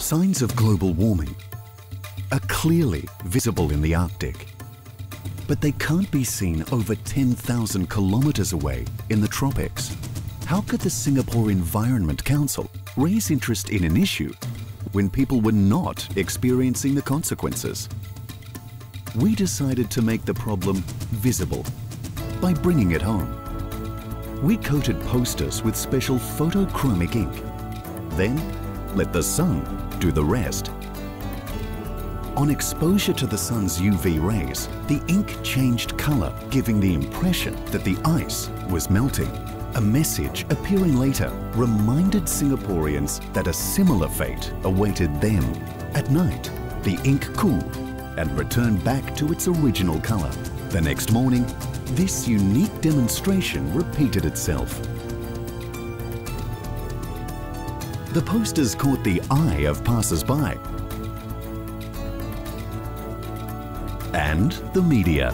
Signs of global warming are clearly visible in the Arctic, but they can't be seen over 10,000 kilometers away in the tropics. How could the Singapore Environment Council raise interest in an issue when people were not experiencing the consequences? We decided to make the problem visible by bringing it home. We coated posters with special photochromic ink. Then, let the sun do the rest. On exposure to the sun's UV rays, the ink changed color, giving the impression that the ice was melting. A message appearing later reminded Singaporeans that a similar fate awaited them. At night, the ink cooled and returned back to its original color. The next morning, this unique demonstration repeated itself. The posters caught the eye of passers-by and the media.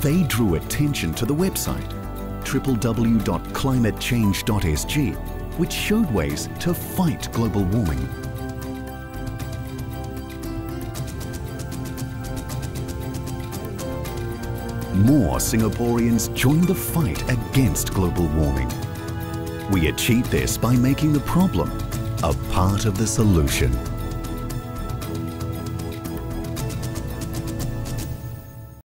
They drew attention to the website www.climatechange.sg, which showed ways to fight global warming. More Singaporeans joined the fight against global warming. We achieved this by making the problem a part of the solution.